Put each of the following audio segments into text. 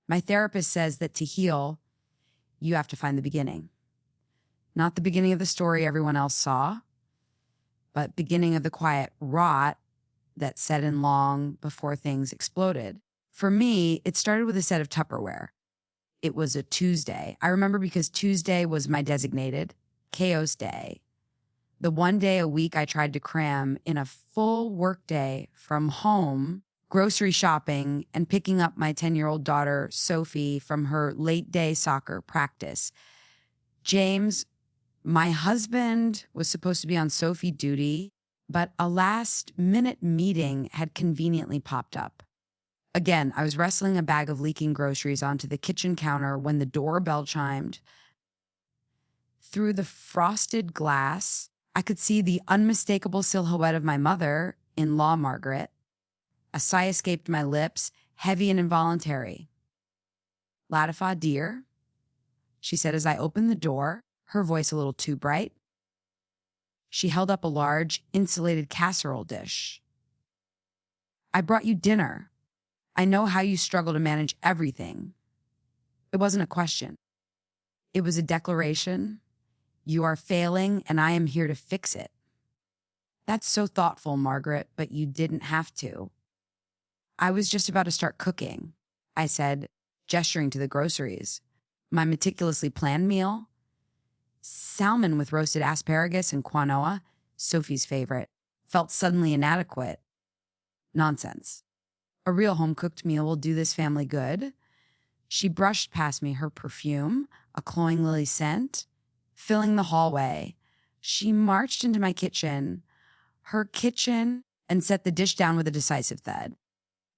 My therapist says that to heal, you have to find the beginning. Not the beginning of the story everyone else saw, but beginning of the quiet rot that set in long before things exploded. For me, it started with a set of Tupperware. It was a Tuesday. I remember because Tuesday was my designated chaos day. The one day a week I tried to cram in a full workday from home, grocery shopping, and picking up my 10-year-old daughter, Sophie, from her late day soccer practice. James, my husband, was supposed to be on Sophie duty, but a last-minute meeting had conveniently popped up. Again, I was wrestling a bag of leaking groceries onto the kitchen counter when the doorbell chimed. Through the frosted glass, I could see the unmistakable silhouette of my mother-in-law, Margaret. A sigh escaped my lips, heavy and involuntary. "Latifa, dear," she said as I opened the door, her voice a little too bright. She held up a large, insulated casserole dish. "I brought you dinner. I know how you struggle to manage everything." It wasn't a question. It was a declaration. You are failing, and I am here to fix it. "That's so thoughtful, Margaret, but you didn't have to." "I was just about to start cooking," I said, gesturing to the groceries. My meticulously planned meal, salmon with roasted asparagus and quinoa, Sophie's favorite, felt suddenly inadequate. Nonsense. A real home-cooked meal will do this family good. She brushed past me, her perfume, a cloying lily scent, filling the hallway. She marched into my kitchen, her kitchen, and set the dish down with a decisive thud.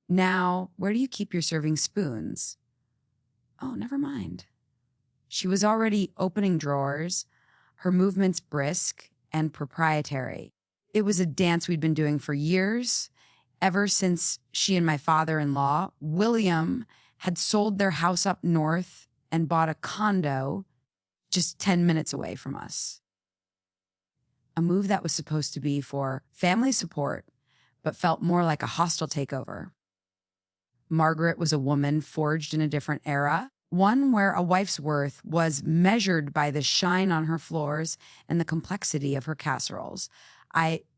"Now, where do you keep your serving spoons?" "Oh, never mind." She was already opening drawers, her movements brisk and proprietary. It was a dance we'd been doing for years, ever since she and my father-in-law, William, had sold their house up north and bought a condo just 10 minutes away from us. A move that was supposed to be for family support, but felt more like a hostile takeover. Margaret was a woman forged in a different era, one where a wife's worth was measured by the shine on her floors and the complexity of her casseroles.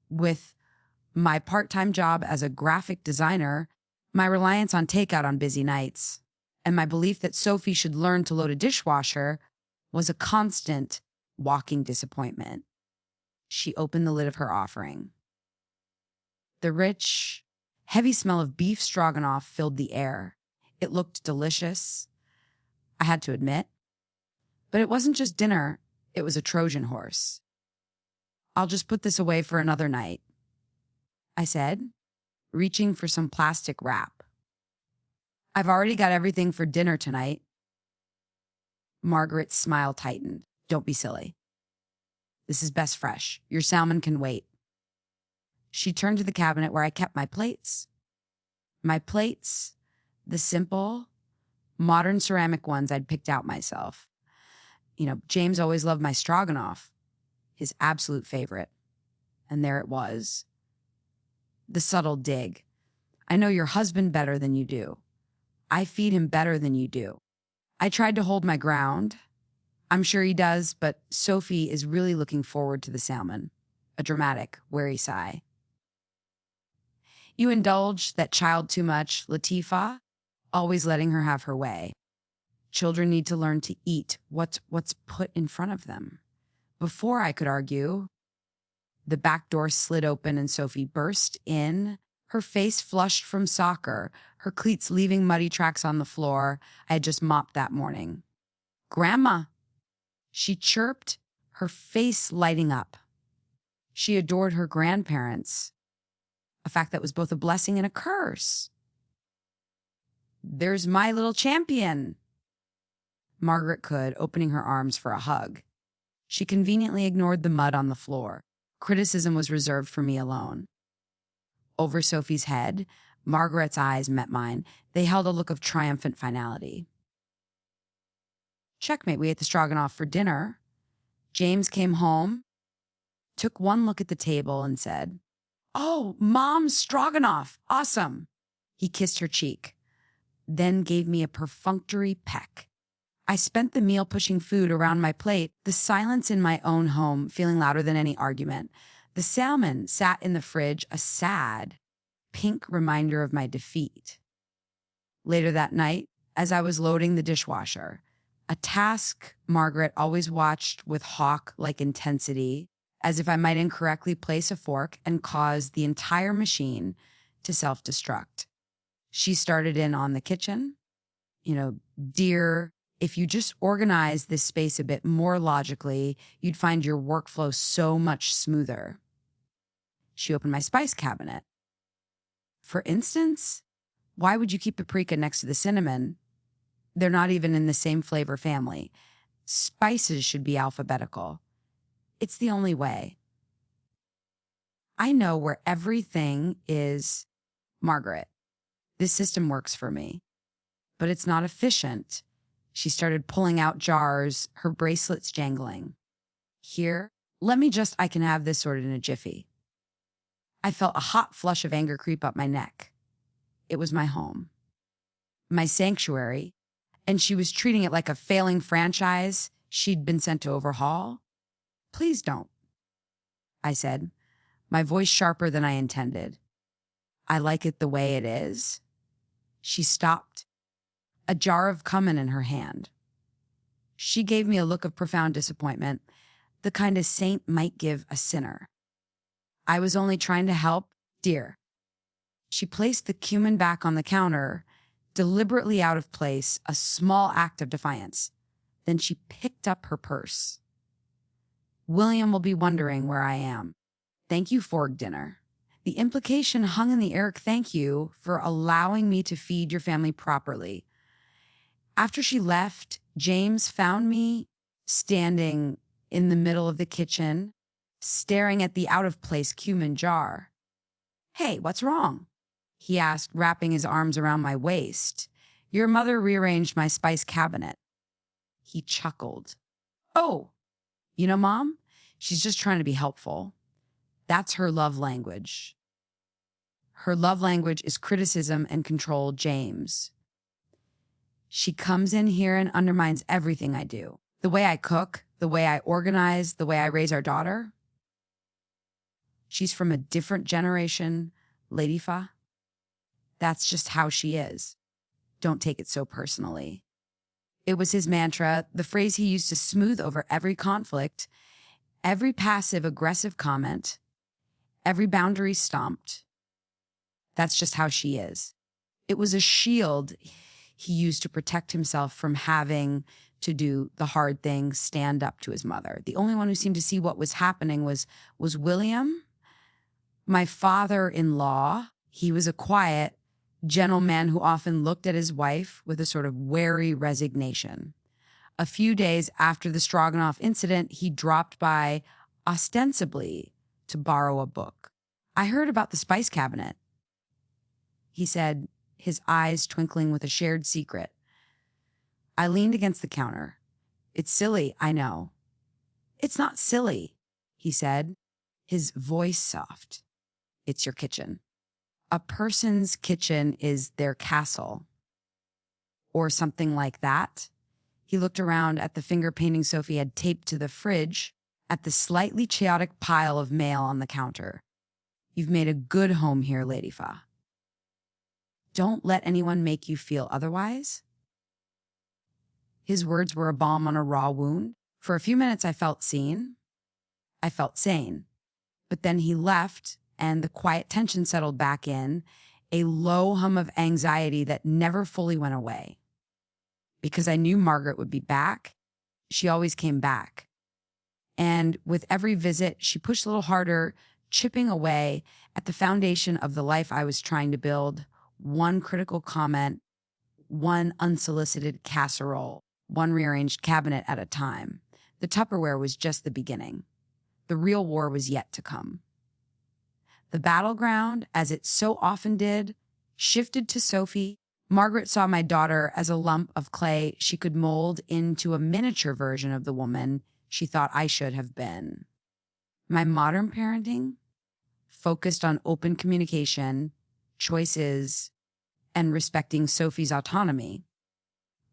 With my part-time job as a graphic designer, my reliance on takeout on busy nights, and my belief that Sophie should learn to load a dishwasher was a constant walking disappointment. She opened the lid of her offering. The rich, heavy smell of beef stroganoff filled the air. It looked delicious, I had to admit. But it wasn't just dinner, it was a Trojan horse. "I'll just put this away for another night," I said, reaching for some plastic wrap. "I've already got everything for dinner tonight." Margaret's smile tightened. "Don't be silly. This is best fresh. Your salmon can wait." She turned to the cabinet where I kept my plates. My plates, the simple, modern ceramic ones I'd picked out myself. James always loved my stroganoff, his absolute favorite. And there it was. The subtle dig. "I know your husband better than you do. I feed him better than you do." I tried to hold my ground. "I'm sure he does, but Sophie is really looking forward to the salmon." A dramatic, wary sigh. "You indulge that child too much, Latifa, always letting her have her way. Children need to learn to eat what's put in front of them." Before I could argue, the back door slid open and Sophie burst in, her face flushed from soccer, her cleats leaving muddy tracks on the floor I had just mopped that morning. "Grandma," she chirped, her face lighting up. She adored her grandparents, a fact that was both a blessing and a curse. "There's my little champion." Margaret could, opening her arms for a hug. She conveniently ignored the mud on the floor. Criticism was reserved for me alone. Over Sophie's head, Margaret's eyes met mine. They held a look of triumphant finality. Checkmate, we ate the stroganoff for dinner. James came home, took one look at the table and said, "Oh, Mom's stroganoff, awesome." He kissed her cheek. then gave me a perfunctory peck. I spent the meal pushing food around my plate, the silence in my own home feeling louder than any argument. The salmon sat in the fridge, a sad, pink reminder of my defeat. Later that night, as I was loading the dishwasher, a task Margaret always watched with hawk-like intensity, as if I might incorrectly place a fork and cause the entire machine to self-destruct. She started in on the kitchen. Dear, if you just organize this space a bit more logically, you'd find your workflow so much smoother. She opened my spice cabinet. For instance, why would you keep paprika next to the cinnamon? They're not even in the same flavor family. Spices should be alphabetical. It's the only way. I know where everything is. Margaret, this system works for me, but it's not efficient. She started pulling out jars, her bracelets jangling. Here, I can have this sorted in a jiffy. I felt a hot flush of anger creep up my neck. It was my home, my sanctuary, and she was treating it like a failing franchise she'd been sent to overhaul. Please don't, I said, my voice sharper than I intended. I like it the way it is. She stopped, a jar of cumin in her hand. She gave me a look of profound disappointment, the kind a saint might give a sinner. I was only trying to help, dear. She placed the cumin back on the counter, deliberately out of place, a small act of defiance. Then she picked up her purse. William will be wondering where I am. Thank you for dinner. The implication hung in the air. Thank you for allowing me to feed your family properly. After she left, James found me standing in the middle of the kitchen, staring at the out-of-place cumin jar. Hey, what's wrong? He asked, wrapping his arms around my waist. Your mother rearranged my spice cabinet. He chuckled. Oh, Mom, she's just trying to be helpful. That's her love language. Her love language is criticism and control, James. She comes in here and undermines everything I do. The way I cook, the way I organize, the way I raise our daughter. She's from a different generation, Lady Fa. That's just how she is. Don't take it so personally. It was his mantra, the phrase he used to smooth over every conflict, every passive-aggressive comment, every boundary stomped. That's just how she is. It was a shield he used to protect himself from having to do the hard thing, stand up to his mother. The only one who seemed to see what was happening was William, my father-in-law. He was a quiet, gentle man who often looked at his wife with a sort of wary resignation. A few days after the Stroganoff incident, he dropped by ostensibly to borrow a book. I heard about the spice cabinet, he said, his eyes twinkling with a shared secret. I leaned against the counter. It's silly, I know. It's not silly, he said, his voice soft. It's your kitchen. A person's kitchen is their castle. Or something like that. He looked around at the finger painting Sophie had taped to the fridge, at the slightly chaotic pile of mail on the counter. You've made a good home here, Lady Fa. Don't let anyone make you feel otherwise. His words were a balm on a raw wound. For a few minutes, I felt seen. I felt sane. But then he left, and the quiet tension settled back in, a low hum of anxiety that never fully went away. Because I knew Margaret would be back, she always came back. And with every visit, she pushed a little harder, chipping away at the foundation of the life I was trying to build, one critical comment, one unsolicited casserole, one rearranged cabinet at a time. The Tupperware was just the beginning. The real war was yet to come. The battleground, as it so often did, shifted to Sophie. Margaret saw my daughter as a lump of clay she could mold into a miniature version of the woman she thought I should have been. My modern parenting focused on open communication, choices, and respecting Sophie's autonomy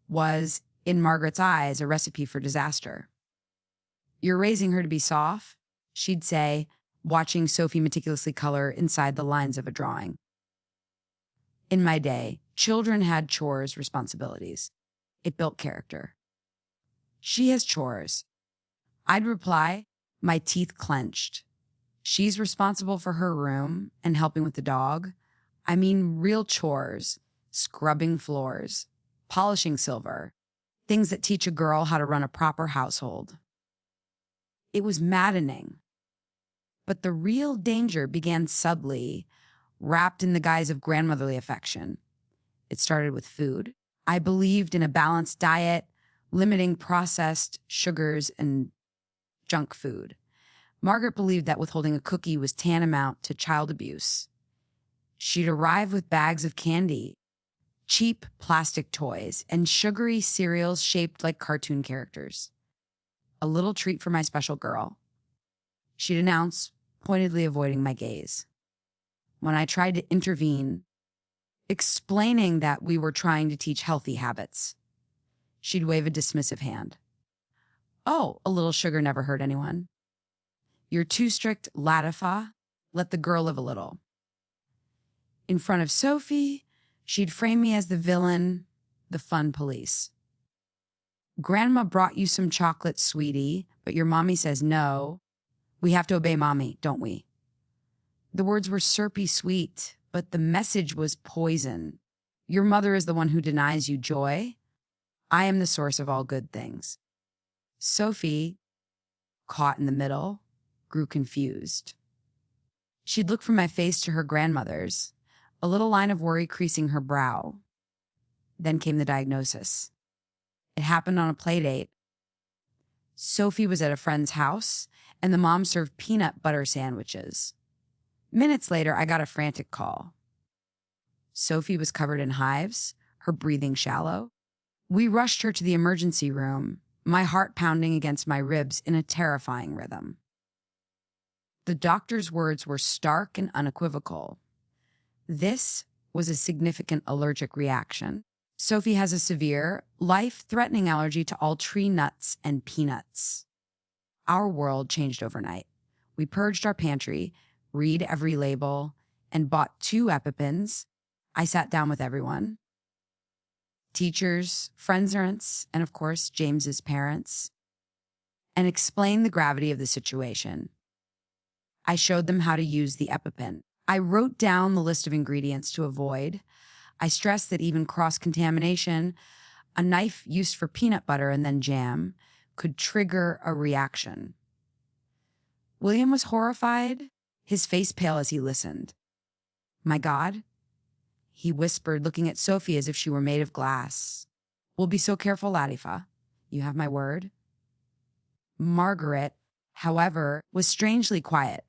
was, in Margaret's eyes, a recipe for disaster. "You're raising her to be soft," she'd say, watching Sophie meticulously color inside the lines of a drawing. In my day, children had chores, responsibilities. It built character. "She has chores." I'd reply, my teeth clenched. "She's responsible for her room and helping with the dog. I mean real chores, scrubbing floors, polishing silver, things that teach a girl how to run a proper household." It was maddening. But the real danger began subtly, wrapped in the guise of grandmotherly affection. It started with food. I believed in a balanced diet, limiting processed sugars and junk food. Margaret believed that withholding a cookie was tantamount to child abuse. She'd arrive with bags of candy, cheap plastic toys, and sugary cereals shaped like cartoon characters. "A little treat for my special girl," she'd announce, pointedly avoiding my gaze. When I tried to intervene, explaining that we were trying to teach healthy habits, she'd wave a dismissive hand. "Oh, a little sugar never hurt anyone. You're too strict, Latifa. Let the girl live a little." In front of Sophie, she'd frame me as the villain, the fun police. "Grandma brought you some chocolate, sweetie, but your mommy says no. We have to obey mommy, don't we?" The words were syrupy sweet, but the message was poison. Your mother is the one who denies you joy. I am the source of all good things. Sophie, caught in the middle, grew confused. She'd look from my face to her grandmother's, a little line of worry creasing her brow. Then came the diagnosis. It happened on a play date. Sophie was at a friend's house, and the mom served peanut butter sandwiches. Minutes later, I got a frantic call. Sophie was covered in hives, her breathing shallow. We rushed her to the emergency room, my heart pounding against my ribs in a terrifying rhythm. The doctor's words were stark and unequivocal. This was a significant allergic reaction. Sophie has a severe, life-threatening allergy to all tree nuts and peanuts. Our world changed overnight. We purged our pantry, read every label, and bought 2 EpiPens. I sat down with everyone. Teachers, friends, and of course, James's parents, and explained the gravity of the situation. I showed them how to use the EpiPen. I wrote down the list of ingredients to avoid. I stressed that even cross-contamination, a knife used for peanut butter and then jam, could trigger a reaction. William was horrified, his face pale as he listened. "My God," he whispered, looking at Sophie as if she were made of glass. "We'll be so careful, Latifa. You have my word." Margaret, however, was strangely quiet.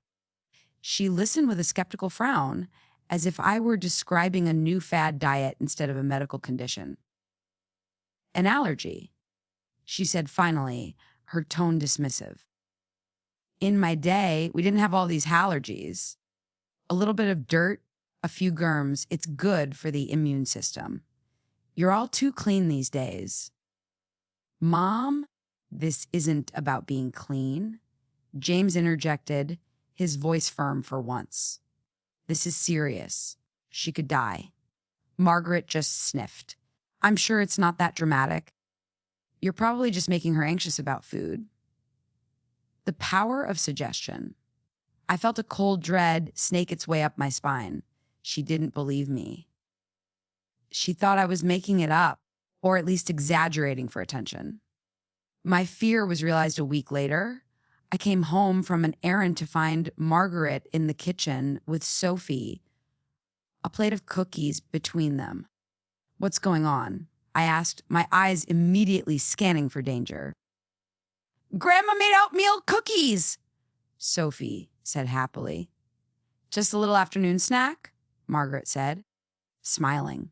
She listened with a skeptical frown, as if I were describing a new fad diet instead of a medical condition. "An allergy," she said finally, her tone dismissive. "In my day, we didn't have all these allergies. A little bit of dirt, a few germs, it's good for the immune system. You're all too clean these days." "Mom, this isn't about being clean," James interjected, his voice firm for once. "This is serious. She could die." Margaret just sniffed. "I'm sure it's not that dramatic. You're probably just making her anxious about food." The power of suggestion. I felt a cold dread snake its way up my spine. She didn't believe me. She thought I was making it up, or at least exaggerating for attention. My fear was realized a week later. I came home from an errand to find Margaret in the kitchen with Sophie, a plate of cookies between them. "What's going on?" I asked, my eyes immediately scanning for danger. "Grandma made oatmeal cookies," Sophie said happily. "Just a little afternoon snack?" Margaret said, smiling.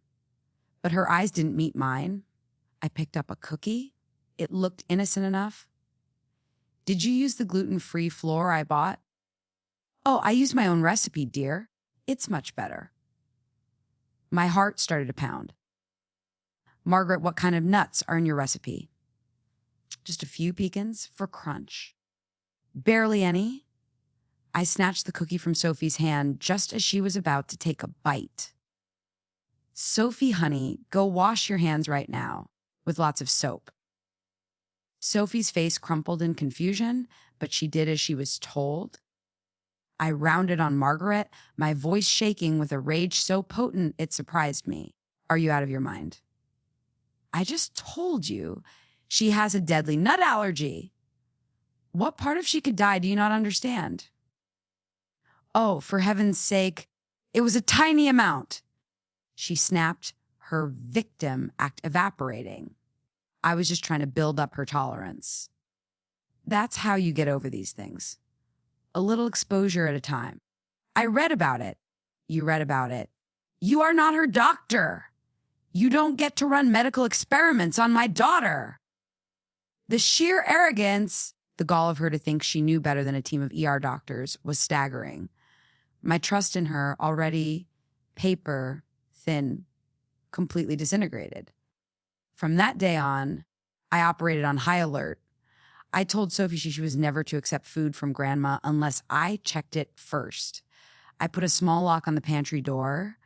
But her eyes didn't meet mine. I picked up a cookie. It looked innocent enough. "Did you use the gluten-free flour I bought?" "Oh, I used my own recipe, dear. It's much better." My heart started to pound. Margaret, what kind of nuts are in your recipe? Just a few pecans for crunch. Barely any. I snatched the cookie from Sophie's hand just as she was about to take a bite. Sophie, honey, go wash your hands right now with lots of soap. Sophie's face crumpled in confusion, but she did as she was told. I rounded on Margaret, my voice shaking with a rage so potent it surprised me. Are you out of your mind? I just told you she has a deadly nut allergy. What part of she could die do you not understand? Oh, for heaven's sake, it was a tiny amount. She snapped, her victim act evaporating. I was just trying to build up her tolerance. That's how you get over these things. A little exposure at a time. I read about it. You read about it. You are not her doctor. You don't get to run medical experiments on my daughter. The sheer arrogance, the gall of her to think she knew better than a team of ER doctors, was staggering. My trust in her, already paper thin, completely disintegrated. From that day on, I operated on high alert. I told Sophie she was never to accept food from Grandma unless I checked it first. I put a small lock on the pantry door,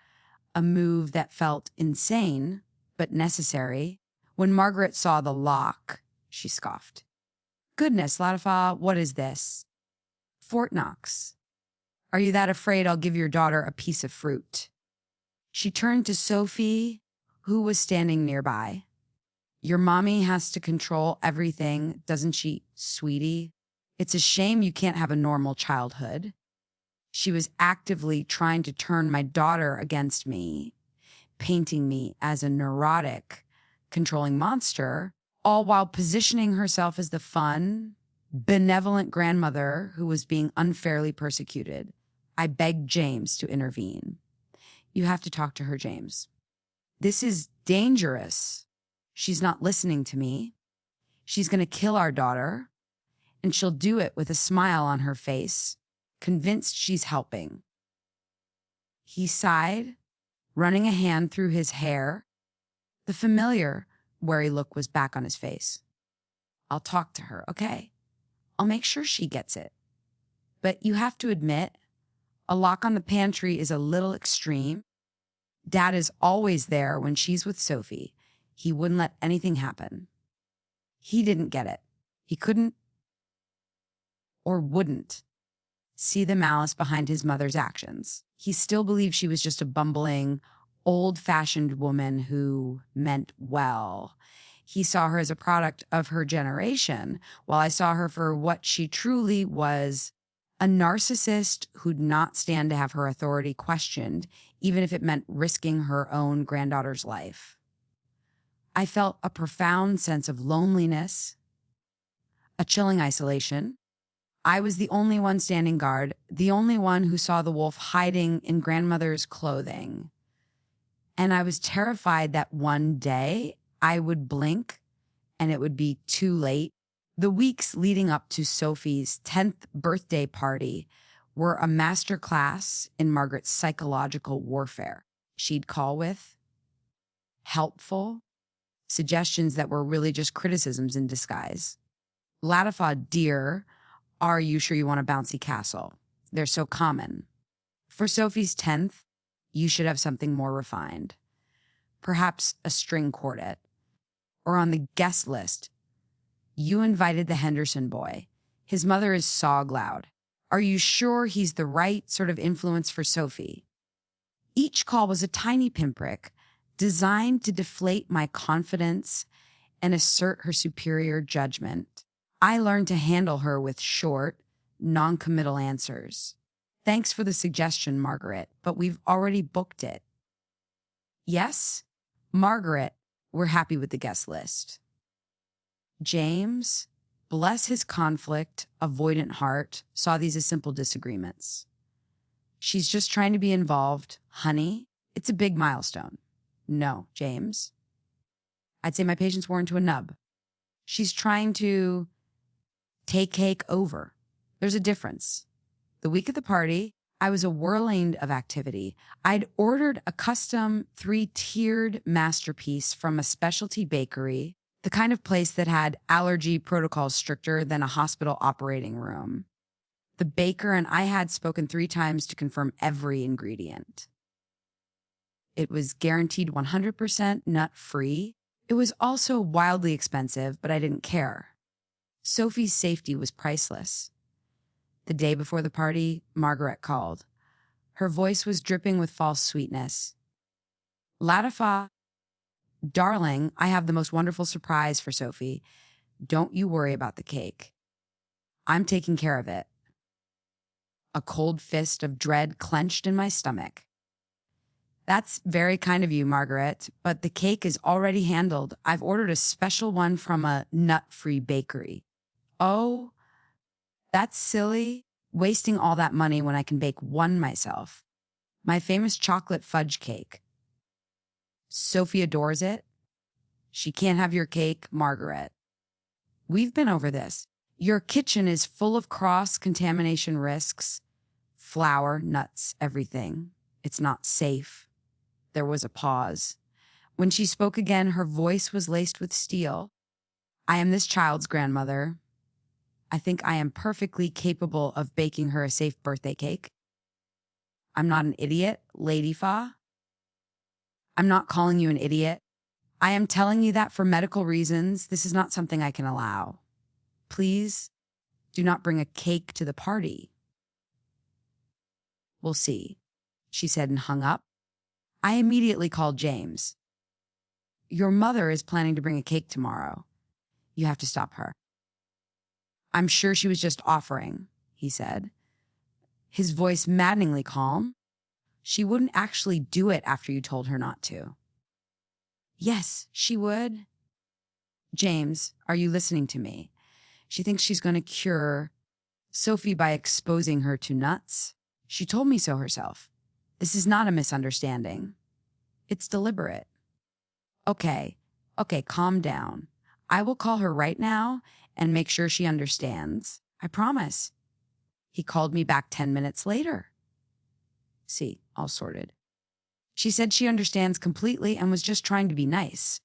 a move that felt insane but necessary. When Margaret saw the lock, she scoffed. Goodness, Latifa, what is this? Fort Knox. Are you that afraid I'll give your daughter a piece of fruit? She turned to Sophie, who was standing nearby. Your mommy has to control everything, doesn't she, sweetie? It's a shame you can't have a normal childhood. She was actively trying to turn my daughter against me, painting me as a neurotic, controlling monster, all while positioning herself as the fun, benevolent grandmother who was being unfairly persecuted. I begged James to intervene. You have to talk to her, James. This is dangerous. She's not listening to me. She's going to kill our daughter, and she'll do it with a smile on her face, convinced she's helping. He sighed, running a hand through his hair. The familiar, wary look was back on his face. I'll talk to her, okay? I'll make sure she gets it. But you have to admit, a lock on the pantry is a little extreme. Dad is always there when she's with Sophie. He wouldn't let anything happen. He didn't get it. He couldn't or wouldn't see the malice behind his mother's actions. He still believed she was just a bumbling, old-fashioned woman who meant well. He saw her as a product of her generation, while I saw her for what she truly was, a narcissist who'd not stand to have her authority questioned, even if it meant risking her own granddaughter's life. I felt a profound sense of loneliness, a chilling isolation. I was the only one standing guard, the only one who saw the wolf hiding in grandmother's clothing. And I was terrified that one day I would blink and it would be too late. The weeks leading up to Sophie's 10th birthday party were a masterclass in Margaret's psychological warfare. She'd call with helpful suggestions that were really just criticisms in disguise. Latifa, dear, are you sure you want a bouncy castle? They're so common. For Sophie's 10th, you should have something more refined. Perhaps a string quartet. Or on the guest list, you invited the Henderson boy. His mother is sog loud. Are you sure he's the right sort of influence for Sophie? Each call was a tiny pinprick designed to deflate my confidence and assert her superior judgment. I learned to handle her with short, non-committal answers. Thanks for the suggestion, Margaret, but we've already booked it. Yes, Margaret, we're happy with the guest list. James, bless his conflict, avoidant heart, saw these as simple disagreements. She's just trying to be involved. Honey, it's a big milestone. No, James. I'd say my patience wore into a nub. She's trying to take cake over. There's a difference. The week of the party, I was a whirlwind of activity. I'd ordered a custom 3-tiered masterpiece from a specialty bakery, the kind of place that had allergy protocols stricter than a hospital operating room. The baker and I had spoken 3 times to confirm every ingredient. It was guaranteed 100% nut-free. It was also wildly expensive, but I didn't care. Sophie's safety was priceless. The day before the party, Margaret called. Her voice was dripping with false sweetness. Latifa, darling, I have the most wonderful surprise for Sophie. Don't you worry about the cake. I'm taking care of it. A cold fist of dread clenched in my stomach. That's very kind of you, Margaret, but the cake is already handled. I've ordered a special one from a nut-free bakery. Oh, that's silly. Wasting all that money when I can bake one myself. My famous chocolate fudge cake. Sophie adores it. She can't have your cake, Margaret. We've been over this. Your kitchen is full of cross-contamination risks. Flour, nuts, everything. It's not safe. There was a pause. When she spoke again, her voice was laced with steel. I am this child's grandmother. I think I am perfectly capable of baking her a safe birthday cake. I'm not an idiot, Lady Fa. I'm not calling you an idiot. I am telling you that for medical reasons, this is not something I can allow. Please do not bring a cake to the party. We'll see, she said and hung up. I immediately called James. Your mother is planning to bring a cake tomorrow. You have to stop her. I'm sure she was just offering, he said, his voice maddeningly calm. She wouldn't actually do it after you told her not to. Yes, she would. James, are you listening to me? She thinks she's going to cure Sophie by exposing her to nuts. She told me so herself. This is not a misunderstanding. It's deliberate. Okay, calm down. I will call her right now and make sure she understands. I promise. He called me back 10 minutes later. See, all sorted. She said she understands completely and was just trying to be nice.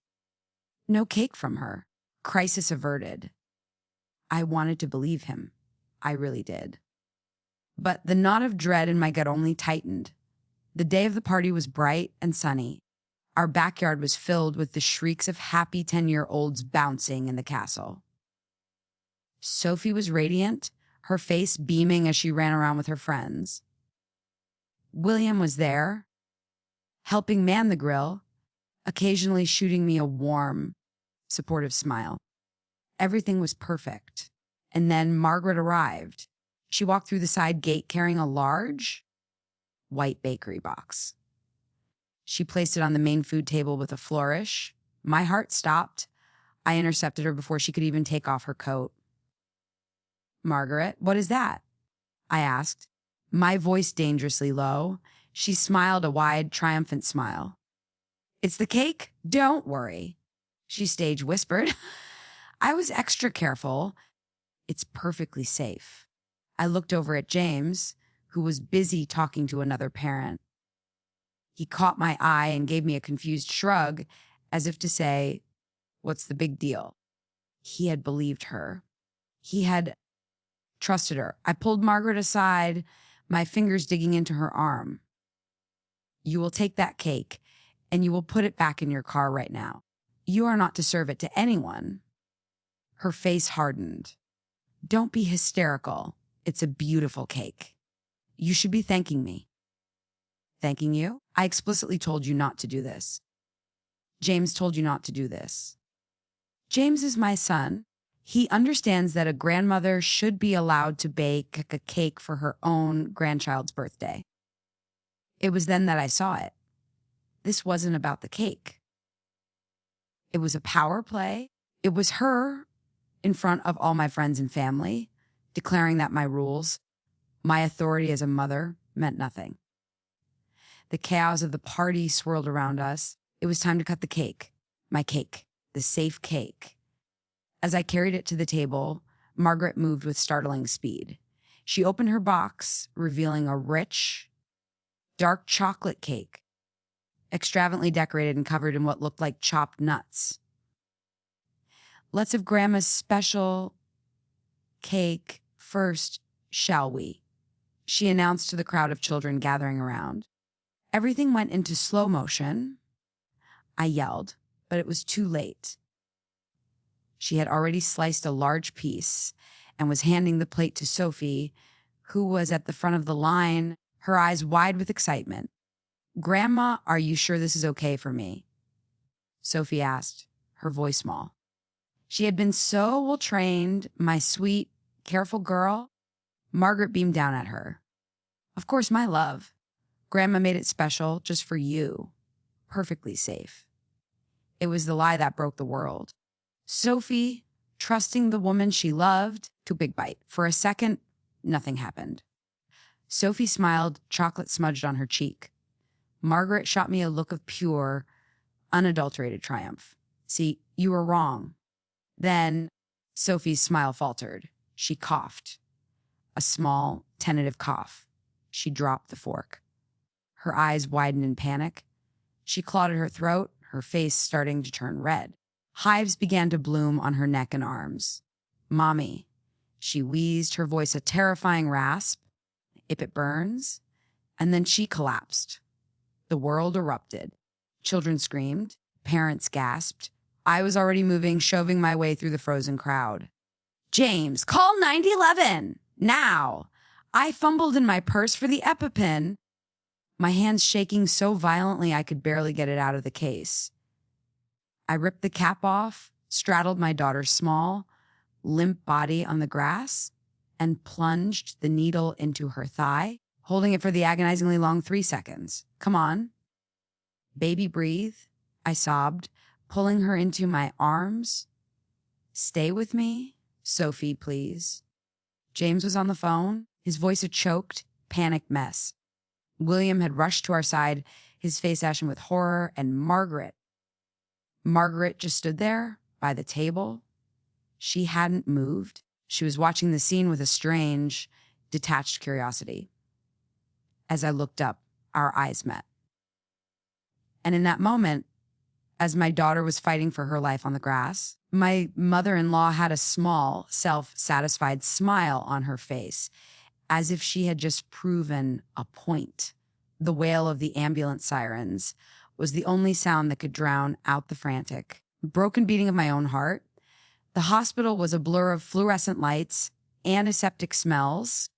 No cake from her. Crisis averted. I wanted to believe him. I really did. But the knot of dread in my gut only tightened. The day of the party was bright and sunny. Our backyard was filled with the shrieks of happy 10-year-olds bouncing in the castle. Sophie was radiant, her face beaming as she ran around with her friends. William was there, helping man the grill, occasionally shooting me a warm, supportive smile. Everything was perfect. And then Margaret arrived. She walked through the side gate carrying a large, white bakery box. She placed it on the main food table with a flourish. My heart stopped. I intercepted her before she could even take off her coat. Margaret, what is that? I asked, my voice dangerously low. She smiled a wide, triumphant smile. It's the cake? Don't worry, she stage whispered. I was extra careful. It's perfectly safe. I looked over at James, who was busy talking to another parent. He caught my eye and gave me a confused shrug, as if to say, what's the big deal? He had believed her. He had trusted her. I pulled Margaret aside, my fingers digging into her arm. You will take that cake, and you will put it back in your car right now. You are not to serve it to anyone. Her face hardened. Don't be hysterical. It's a beautiful cake. You should be thanking me. Thanking you? I explicitly told you not to do this. James told you not to do this. James is my son. He understands that a grandmother should be allowed to bake a cake for her own grandchild's birthday. It was then that I saw it. This wasn't about the cake. It was a power play. It was her in front of all my friends and family, declaring that my rules, my authority as a mother, meant nothing. The chaos of the party swirled around us. It was time to cut the cake. My cake, the safe cake. As I carried it to the table, Margaret moved with startling speed. She opened her box, revealing a rich, dark chocolate cake, extravagantly decorated and covered in what looked like chopped nuts. "Let's have Grandma's special cake first, shall we?" she announced to the crowd of children gathering around. Everything went into slow motion. I yelled, but it was too late. She had already sliced a large piece and was handing the plate to Sophie, who was at the front of the line, her eyes wide with excitement. "Grandma, are you sure this is okay for me?" Sophie asked, her voice small. She had been so well trained, my sweet, careful girl. Margaret beamed down at her. "Of course, my love. Grandma made it special just for you. Perfectly safe." It was the lie that broke the world. Sophie, trusting the woman she loved, took a big bite. For a second, nothing happened. Sophie smiled, chocolate smudged on her cheek. Margaret shot me a look of pure, unadulterated triumph. "See, you were wrong." Then Sophie's smile faltered. She coughed. A small, tentative cough. She dropped the fork. Her eyes widened in panic. She clawed at her throat, her face starting to turn red. Hives began to bloom on her neck and arms. "Mommy," she wheezed, her voice a terrifying rasp. "If it burns." And then she collapsed. The world erupted. Children screamed. Parents gasped. I was already moving, shoving my way through the frozen crowd. "James, call 911! Now!" I fumbled in my purse for the EpiPen, my hands shaking so violently I could barely get it out of the case. I ripped the cap off, straddled my daughter's small, limp body on the grass, and plunged the needle into her thigh, holding it for the agonizingly long 3 seconds. "Come on. Baby, breathe," I sobbed, pulling her into my arms. "Stay with me, Sophie, please." James was on the phone, his voice a choked, panicked mess. William had rushed to our side, his face ashen with horror, and Margaret just stood there by the table. She hadn't moved. She was watching the scene with a strange, detached curiosity. As I looked up, our eyes met. And in that moment, as my daughter was fighting for her life on the grass, my mother-in-law had a small, self-satisfied smile on her face, as if she had just proven a point. The wail of the ambulance sirens was the only sound that could drown out the frantic, broken beating of my own heart. The hospital was a blur of fluorescent lights, antiseptic smells,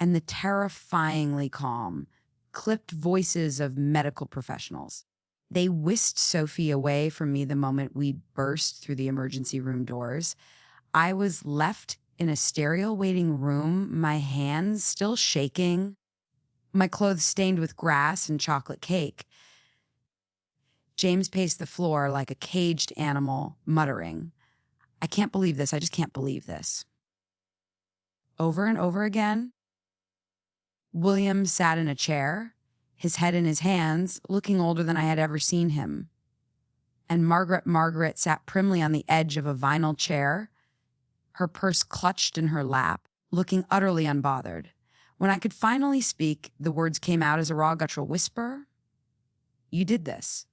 and the terrifyingly calm, clipped voices of medical professionals. They whisked Sophie away from me the moment we burst through the emergency room doors. I was left in a sterile waiting room, my hands still shaking, my clothes stained with grass and chocolate cake. James paced the floor like a caged animal, muttering, "I can't believe this. I just can't believe this." Over and over again, William sat in a chair, his head in his hands, looking older than I had ever seen him. And Margaret sat primly on the edge of a vinyl chair, her purse clutched in her lap, looking utterly unbothered. When I could finally speak, the words came out as a raw guttural whisper. "You did this."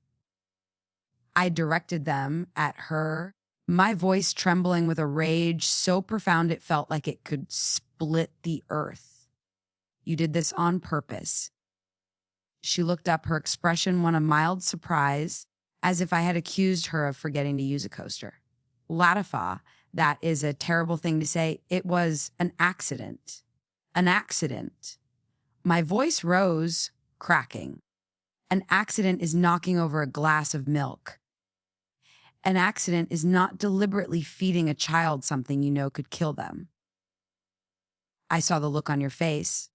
I directed them at her, my voice trembling with a rage so profound it felt like it could split the earth. "You did this on purpose." She looked up, her expression one of mild surprise, as if I had accused her of forgetting to use a coaster. "Latifa, that is a terrible thing to say. It was an accident." An accident. My voice rose, cracking. An accident is knocking over a glass of milk. An accident is not deliberately feeding a child something you know could kill them. I saw the look on your face.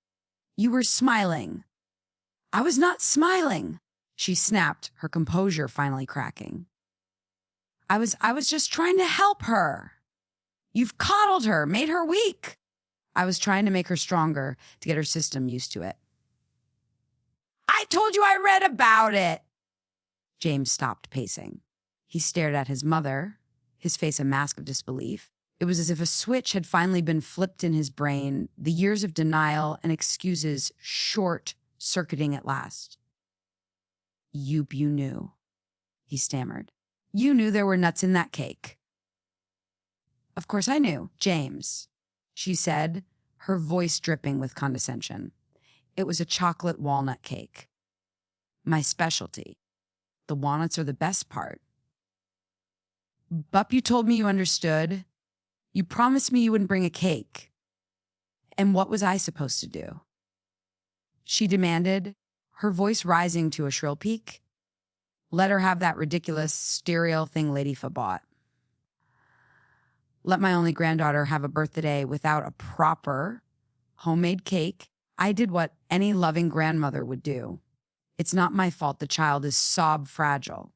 You were smiling. "I was not smiling," she snapped, her composure finally cracking. I was just trying to help her. You've coddled her, made her weak." I was trying to make her stronger, to get her system used to it. "I told you I read about it." James stopped pacing. He stared at his mother, his face a mask of disbelief. It was as if a switch had finally been flipped in his brain, the years of denial and excuses short-circuiting at last. You knew, he stammered. You knew there were nuts in that cake. Of course I knew, James, she said, her voice dripping with condescension. It was a chocolate walnut cake. My specialty. The walnuts are the best part. Bup, you told me you understood. You promised me you wouldn't bring a cake. And what was I supposed to do? She demanded, her voice rising to a shrill peak. Let her have that ridiculous sterile thing Ladyfa bought. Let my only granddaughter have a birthday without a proper homemade cake. I did what any loving grandmother would do. It's not my fault the child is sob fragile.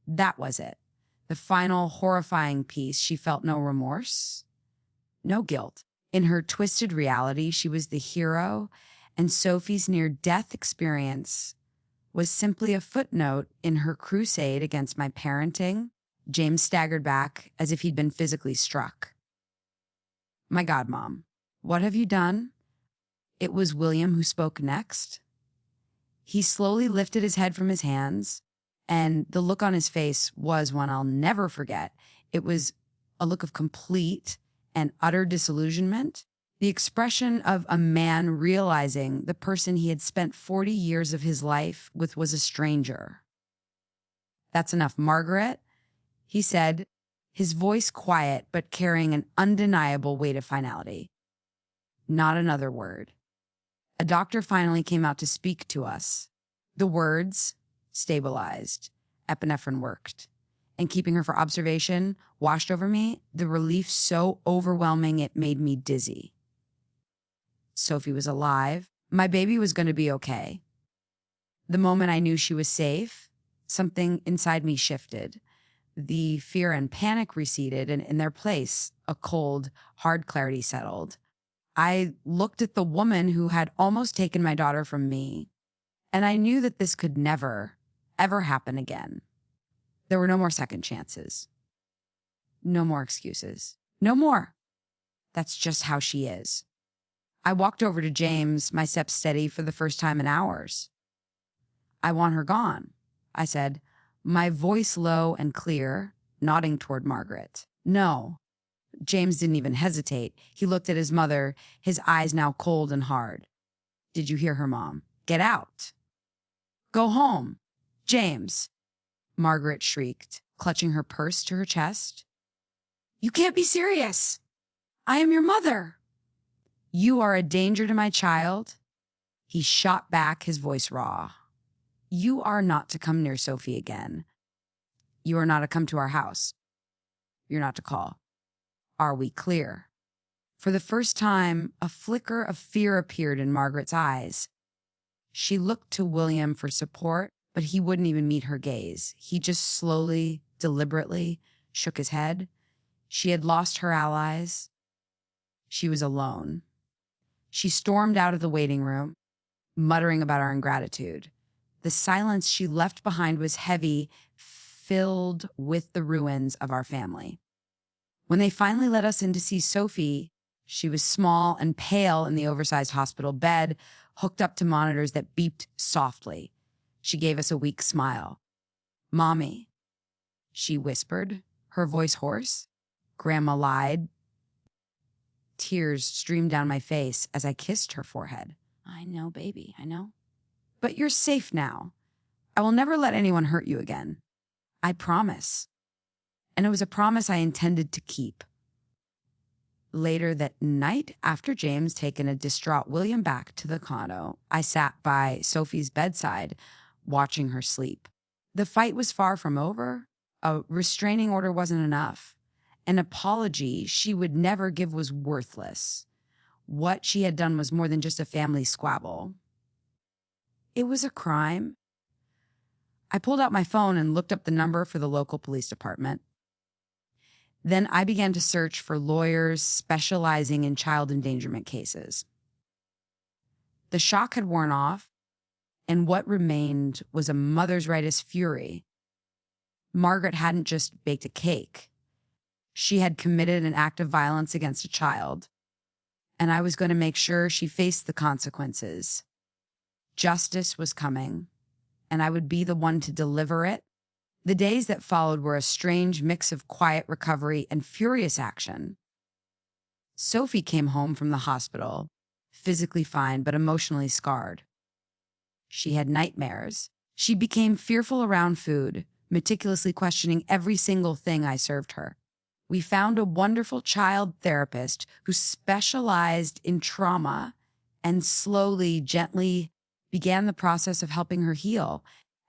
That was it. The final horrifying piece, she felt no remorse, no guilt. In her twisted reality, she was the hero, and Sophie's near-death experience was simply a footnote in her crusade against my parenting. James staggered back as if he'd been physically struck. My God, Mom, what have you done? It was William who spoke next. He slowly lifted his head from his hands, and the look on his face was one I'll never forget. It was a look of complete and utter disillusionment, the expression of a man realizing the person he had spent 40 years of his life with was a stranger. That's enough, Margaret, he said, his voice quiet but carrying an undeniable weight of finality. Not another word. A doctor finally came out to speak to us. The words stabilized. Epinephrine worked. And keeping her for observation washed over me, the relief so overwhelming it made me dizzy. Sophie was alive. My baby was going to be okay. The moment I knew she was safe, something inside me shifted. The fear and panic receded, and in their place, a cold, hard clarity settled. I looked at the woman who had almost taken my daughter from me, and I knew that this could never, ever happen again. There were no more second chances. No more excuses. No more. That's just how she is. I walked over to James, my steps steady for the first time in hours. I want her gone, I said, my voice low and clear, nodding toward Margaret. No. James didn't even hesitate. He looked at his mother, his eyes now cold and hard. Did you hear her, Mom? Get out. Go home. James, Margaret shrieked, clutching her purse to her chest. You can't be serious. I am your mother. You are a danger to my child. He shot back, his voice raw. You are not to come near Sophie again. You are not to come to our house. You're not to call. Are we clear? For the first time, a flicker of fear appeared in Margaret's eyes. She looked to William for support, but he wouldn't even meet her gaze. He just slowly, deliberately shook his head. She had lost her allies. She was alone. She stormed out of the waiting room, muttering about our ingratitude. The silence she left behind was heavy, filled with the ruins of our family. When they finally let us in to see Sophie, she was small and pale in the oversized hospital bed, hooked up to monitors that beeped softly. She gave us a weak smile. Mommy, she whispered, her voice hoarse. Grandma lied. Tears streamed down my face as I kissed her forehead. I know, baby, I know. But you're safe now. I will never let anyone hurt you again. I promise. And it was a promise I intended to keep. Later that night, after James taken a distraught William back to the condo, I sat by Sophie's bedside, watching her sleep. The fight was far from over. A restraining order wasn't enough. An apology she would never give was worthless. What she had done was more than just a family squabble. It was a crime. I pulled out my phone and looked up the number for the local police department. Then I began to search for lawyers specializing in child endangerment cases. The shock had worn off, and what remained was a mother's rightest fury. Margaret hadn't just baked a cake. She had committed an act of violence against a child, and I was going to make sure she faced the consequences. Justice was coming, and I would be the one to deliver it. The days that followed were a strange mix of quiet recovery and furious action. Sophie came home from the hospital, physically fine but emotionally scarred. She had nightmares. She became fearful around food, meticulously questioning every single thing I served her. We found a wonderful child therapist who specialized in trauma and slowly, gently began the process of helping her heal.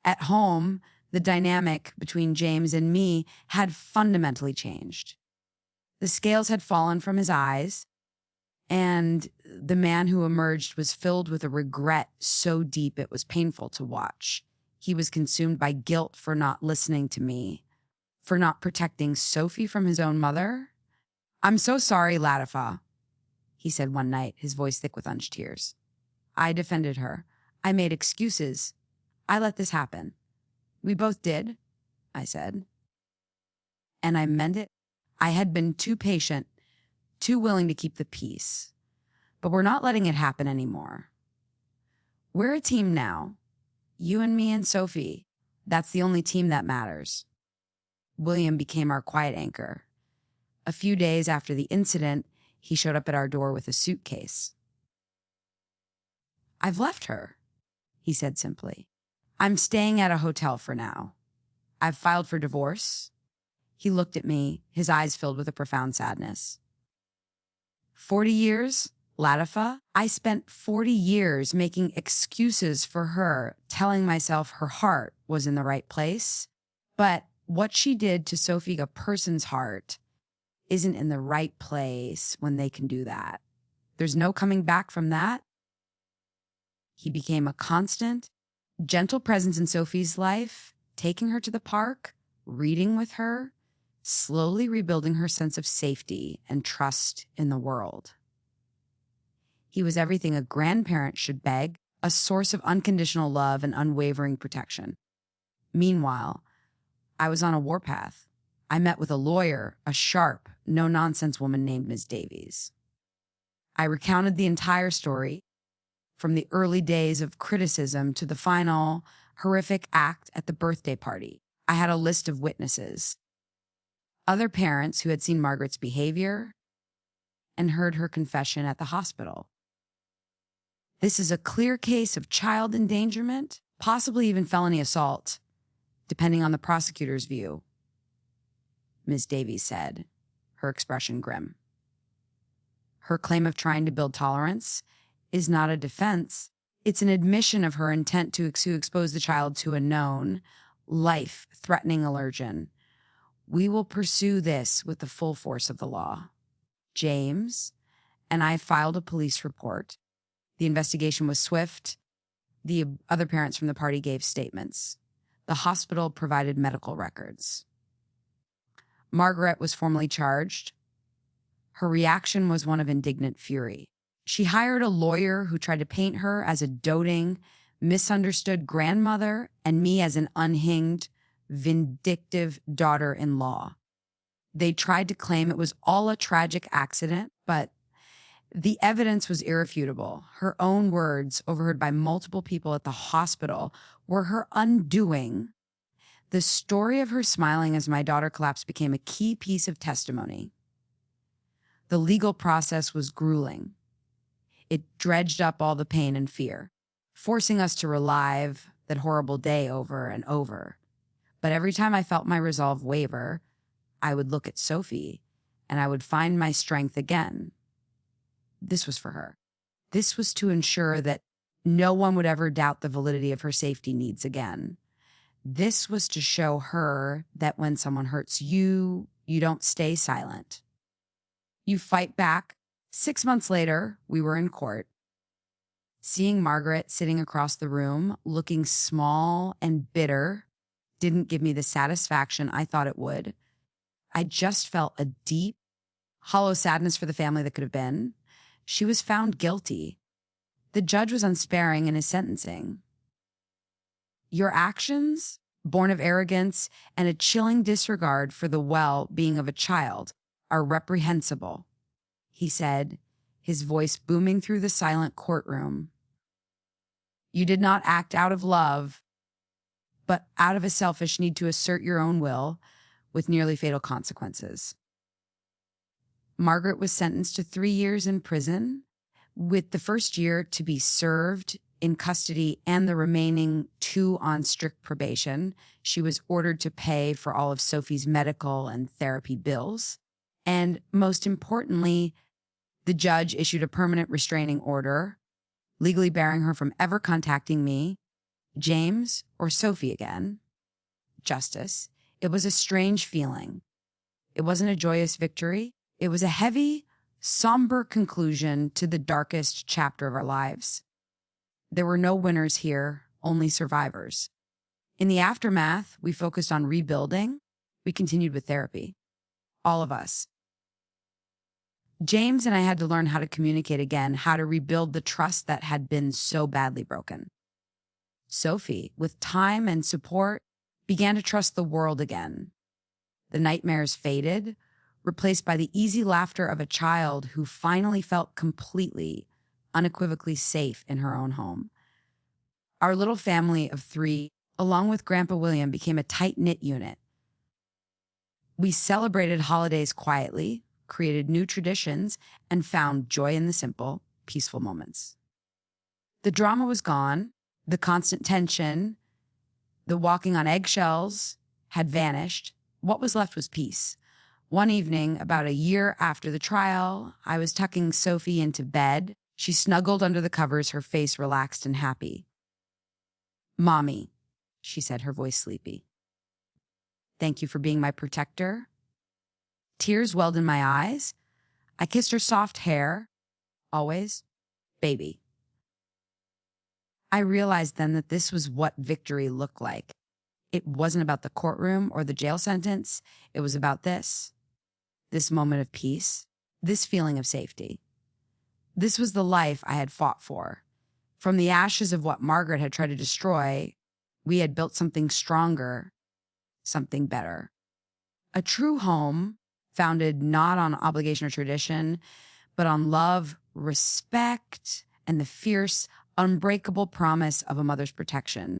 At home, the dynamic between James and me had fundamentally changed. The scales had fallen from his eyes, and the man who emerged was filled with a regret so deep it was painful to watch. He was consumed by guilt for not listening to me, for not protecting Sophie from his own mother. "I'm so sorry, Latifa," he said one night, his voice thick with unshed tears. "I defended her. I made excuses. I let this happen." "We both did," I said. "And I meant it. I had been too patient, too willing to keep the peace. But we're not letting it happen anymore. We're a team now. You and me and Sophie. That's the only team that matters." William became our quiet anchor. A few days after the incident, he showed up at our door with a suitcase. "I've left her," he said simply. "I'm staying at a hotel for now. I've filed for divorce." He looked at me, his eyes filled with a profound sadness. 40 years, Latifa? I spent 40 years making excuses for her, telling myself her heart was in the right place. But what she did to Sophie, a person's heart, isn't in the right place when they can do that. There's no coming back from that. He became a constant, gentle presence in Sophie's life, taking her to the park, reading with her, slowly rebuilding her sense of safety and trust in the world. He was everything a grandparent should beg, a source of unconditional love and unwavering protection. Meanwhile, I was on a warpath. I met with a lawyer, a sharp, no-nonsense woman named Ms. Davies. I recounted the entire story, from the early days of criticism to the final horrific act at the birthday party. I had a list of witnesses, other parents who had seen Margaret's behavior and heard her confession at the hospital. This is a clear case of child endangerment, possibly even felony assault, depending on the prosecutor's view, Ms. Davies said, her expression grim. Her claim of trying to build tolerance is not a defense. It's an admission of her intent to expose the child to a known, life-threatening allergen. We will pursue this with the full force of the law. James and I filed a police report. The investigation was swift. The other parents from the party gave statements. The hospital provided medical records. Margaret was formally charged. Her reaction was one of indignant fury. She hired a lawyer who tried to paint her as a doting, misunderstood grandmother and me as an unhinged, vindictive daughter-in-law. They tried to claim it was all a tragic accident, but the evidence was irrefutable. Her own words, overheard by multiple people at the hospital, were her undoing. The story of her smiling as my daughter collapsed became a key piece of testimony. The legal process was grueling. It dredged up all the pain and fear, forcing us to relive that horrible day over and over. But every time I felt my resolve waver, I would look at Sophie and I would find my strength again. This was for her. This was to ensure that no one would ever doubt the validity of her safety needs again. This was to show her that when someone hurts you, you don't stay silent. You fight back. 6 months later, we were in court. Seeing Margaret sitting across the room, looking small and bitter, didn't give me the satisfaction I thought it would. I just felt a deep, hollow sadness for the family that could have been. She was found guilty. The judge was unsparing in his sentencing. Your actions, born of arrogance and a chilling disregard for the well-being of a child, are reprehensible," he said, his voice booming through the silent courtroom. "You did not act out of love, but out of a selfish need to assert your own will, with nearly fatal consequences." Margaret was sentenced to 3 years in prison, with the first year to be served in custody and the remaining 2 on strict probation. She was ordered to pay for all of Sophie's medical and therapy bills. And most importantly, the judge issued a permanent restraining order, legally barring her from ever contacting me, James, or Sophie again. Justice. It was a strange feeling. It wasn't a joyous victory. It was a heavy, somber conclusion to the darkest chapter of our lives. There were no winners here, only survivors. In the aftermath, we focused on rebuilding. We continued with therapy. All of us. James and I had to learn how to communicate again, how to rebuild the trust that had been so badly broken. Sophie, with time and support, began to trust the world again. The nightmares faded, replaced by the easy laughter of a child who finally felt completely, unequivocally safe in her own home. Our little family of 3, along with Grandpa William, became a tight-knit unit. We celebrated holidays quietly, created new traditions, and found joy in the simple, peaceful moments. The drama was gone. The constant tension, the walking on eggshells had vanished. What was left was peace. One evening, about a year after the trial, I was tucking Sophie into bed. She snuggled under the covers, her face relaxed and happy. "Mommy," she said, her voice sleepy. "Thank you for being my protector." Tears welled in my eyes. I kissed her soft hair. Always, "Baby." I realized then that this was what victory looked like. It wasn't about the courtroom or the jail sentence. It was about this moment of peace, this feeling of safety. This was the life I had fought for. From the ashes of what Margaret had tried to destroy, we had built something stronger, something better. A true home founded not on obligation or tradition, but on love, respect, and the fierce, unbreakable promise of a mother's protection.